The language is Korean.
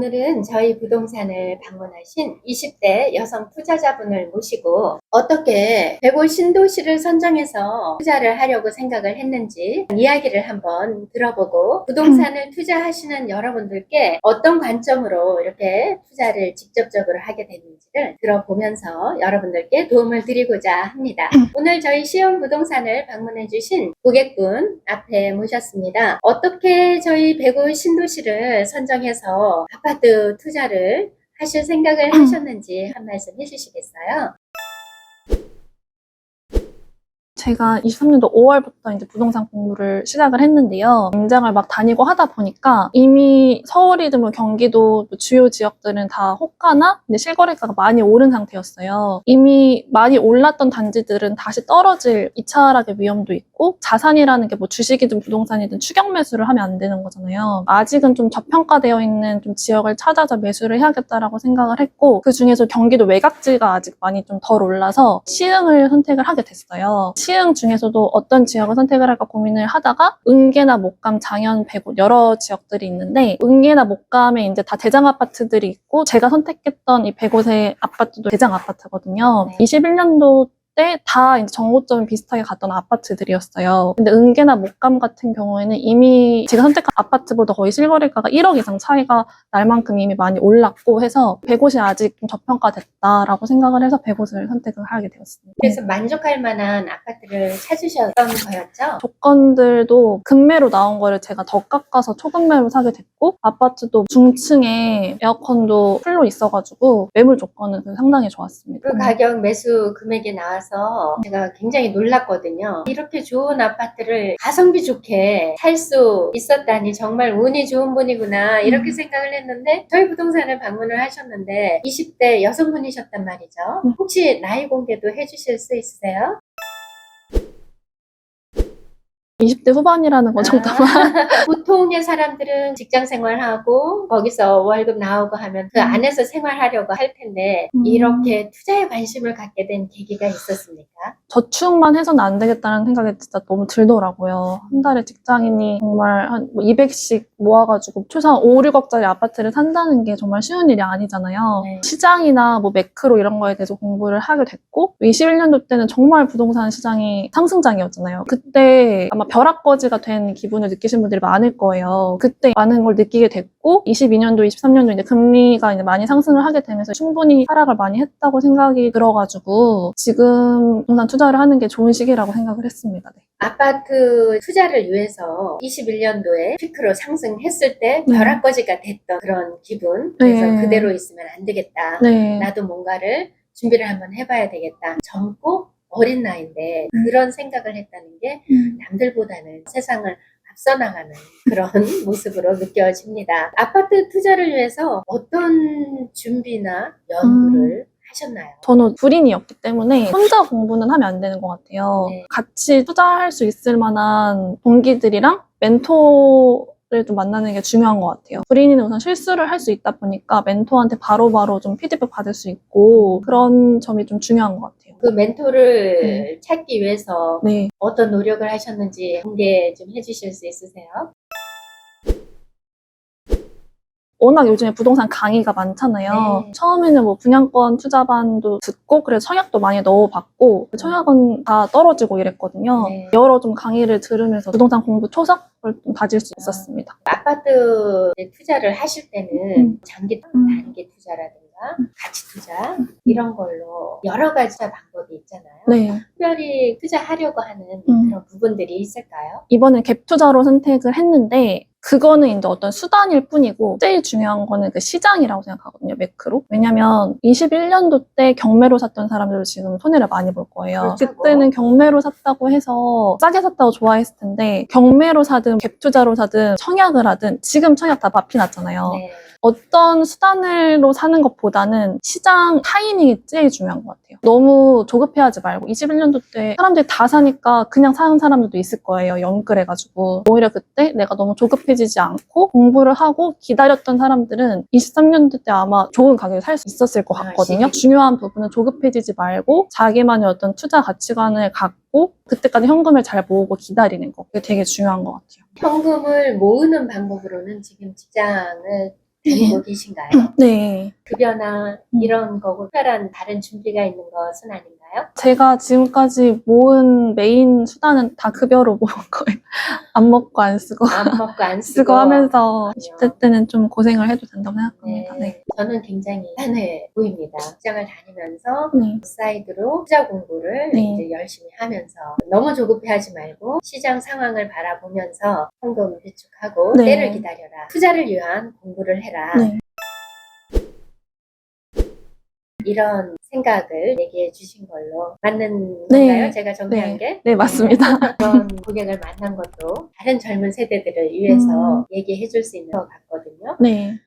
오늘은 저희 부동산을 방문하신 20대 여성 투자자분을 모시고 어떻게 백올 신도시를 선정해서 투자를 하려고 생각을 했는지 이야기를 한번 들어보고 부동산을 투자하시는 여러분들께 어떤 관점으로 이렇게 투자를 직접적으로 하게 됐는지를 들어보면서 여러분들께 도움을 드리고자 합니다. 오늘 저희 시온 부동산을 방문해 주신 고객분 앞에 모셨습니다. 어떻게 저희 백올 신도시를 선정해서 아파트 투자를 하실 생각을 하셨는지 한 말씀 해주시겠어요? 제가 23년도 5월부터 이제 부동산 공부를 시작을 했는데요. 임장을 막 다니고 하다 보니까 이미 서울이든 뭐 경기도 주요 지역들은 다 호가나 이제 실거래가가 많이 오른 상태였어요. 이미 많이 올랐던 단지들은 다시 떨어질 이차락의 위험도 있고 자산이라는 게 뭐 주식이든 부동산이든 추격 매수를 하면 안 되는 거잖아요. 아직은 좀 저평가되어 있는 좀 지역을 찾아서 매수를 해야겠다라고 생각을 했고 그 중에서 경기도 외곽지가 아직 많이 좀 덜 올라서 시흥을 선택을 하게 됐어요. 시흥 중에서도 어떤 지역을 선택을 할까 고민을 하다가 은계나 목감, 장현, 백옷 여러 지역들이 있는데 은계나 목감에 이제 다 대장 아파트들이 있고 제가 선택했던 이 백옷의 아파트도 대장 아파트거든요. 네. 21년도 때 다 이제 정고점이 비슷하게 갔던 아파트들이었어요. 근데 은계나 목감 같은 경우에는 이미 제가 선택한 아파트보다 거의 실거래가가 1억 이상 차이가 날 만큼 이미 많이 올랐고 해서 백옷이 아직 좀 저평가됐다라고 생각을 해서 백옷을 선택을 하게 되었습니다. 그래서 만족할 만한 아파트를 찾으셨던 거였죠? 조건들도 급매로 나온 거를 제가 더 깎아서 초급매로 사게 됐고 아파트도 중층에 에어컨도 풀로 있어가지고 매물 조건은 상당히 좋았습니다. 그 가격 매수 금액이 나와서 제가 굉장히 놀랐거든요. 이렇게 좋은 아파트를 가성비 좋게 살 수 있었다니 정말 운이 좋은 분이구나 이렇게 생각을 했는데 저희 부동산을 방문을 하셨는데 20대 여성분이셨단 말이죠. 혹시 나이 공개도 해주실 수 있으세요? 20대 후반이라는 거 정도만. 보통의 사람들은 직장 생활하고 거기서 월급 나오고 하면 그 안에서 생활하려고 할 텐데 이렇게 투자에 관심을 갖게 된 계기가 있었습니까? 저축만 해서는 안 되겠다는 생각이 진짜 너무 들더라고요. 한 달에 직장인이 정말 한 200씩 모아가지고 최소한 5, 6억짜리 아파트를 산다는 게 정말 쉬운 일이 아니잖아요. 네. 시장이나 뭐 매크로 이런 거에 대해서 공부를 하게 됐고 21년도 때는 정말 부동산 시장이 상승장이었잖아요. 그때 아마 벼락거지가 된 기분을 느끼신 분들이 많을 거예요. 그때 많은 걸 느끼게 됐고 22년도, 23년도 이제 금리가 이제 많이 상승을 하게 되면서 충분히 하락을 많이 했다고 생각이 들어가지고 지금 부동산 투자를 하는 게 좋은 시기라고 생각을 했습니다. 네. 아파트 투자를 위해서 21년도에 피크로 상승했을 때 벼락거지가 됐던 그런 기분. 그래서 네. 그대로 있으면 안 되겠다. 네. 나도 뭔가를 준비를 한번 해봐야 되겠다. 젊고 어린 나이인데 그런 생각을 했다는 게 남들보다는 세상을 앞서 나가는 그런 모습으로 느껴집니다. 아파트 투자를 위해서 어떤 준비나 연구를 하셨나요? 저는 불인이었기 때문에 혼자 공부는 하면 안 되는 것 같아요. 네. 같이 투자할 수 있을 만한 동기들이랑 멘토를 좀 만나는 게 중요한 것 같아요. 불인이는 우선 실수를 할 수 있다 보니까 멘토한테 바로바로 좀 피드백 받을 수 있고 그런 점이 좀 중요한 것 같아요. 그 멘토를 찾기 위해서 네. 어떤 노력을 하셨는지 공개 좀 해주실 수 있으세요? 워낙 요즘에 부동산 강의가 많잖아요. 네. 처음에는 뭐 분양권 투자반도 듣고 그래서 청약도 많이 넣어봤고 청약은 다 떨어지고 이랬거든요. 네. 여러 좀 강의를 들으면서 부동산 공부 초석을 좀 다질 수 있었습니다. 아파트에 투자를 하실 때는 장기, 단기 투자라든가 가치 투자 이런 걸로 여러 가지 투자 방법이 있잖아요. 네. 특별히 투자하려고 하는 그런 부분들이 있을까요? 이번엔 갭 투자로 선택을 했는데 그거는 이제 어떤 수단일 뿐이고 제일 중요한 거는 그 시장이라고 생각하거든요. 매크로. 왜냐면 21년도 때 경매로 샀던 사람들도 지금 손해를 많이 볼 거예요. 그렇죠. 그때는 경매로 샀다고 해서 싸게 샀다고 좋아했을 텐데 경매로 사든 갭 투자로 사든 청약을 하든 지금 청약 다 마피 났잖아요. 네. 어떤 수단으로 사는 것보다는 시장 타이밍이 제일 중요한 것 같아요. 너무 조급해하지 말고 21년도 때 사람들이 다 사니까 그냥 사는 사람들도 있을 거예요. 연끌해가지고. 오히려 그때 내가 너무 조급해지지 않고 공부를 하고 기다렸던 사람들은 23년도 때 아마 좋은 가격에 살 수 있었을 것 같거든요. 중요한 부분은 조급해지지 말고 자기만의 어떤 투자 가치관을 갖고 그때까지 현금을 잘 모으고 기다리는 거. 그게 되게 중요한 것 같아요. 현금을 모으는 방법으로는 지금 직장을 다니고 계신가요? 네. 급여나 이런 거고 특별한 다른 준비가 있는 것은 아닌가요? 제가 지금까지 모은 메인 수단은 다 급여로 모은 거예요. 안 먹고 안 쓰고. 안 먹고 안 쓰고 쓰고 하면서 그렇군요. 20대 때는 좀 고생을 해도 된다고 생각합니다. 네. 저는 굉장히 편해 보입니다. 직장을 다니면서 네. 사이드로 투자 공부를 네. 이제 열심히 하면서 너무 조급해하지 말고 시장 상황을 바라보면서 현금 비축하고 네. 때를 기다려라. 투자를 위한 공부를 해라. 네. 이런 생각을 얘기해 주신 걸로 맞는 네. 건가요? 제가 정리한 네. 게? 네, 맞습니다. 그런 고객을 만난 것도 다른 젊은 세대들을 위해서 얘기해 줄 수 있는 것 같거든요. 네.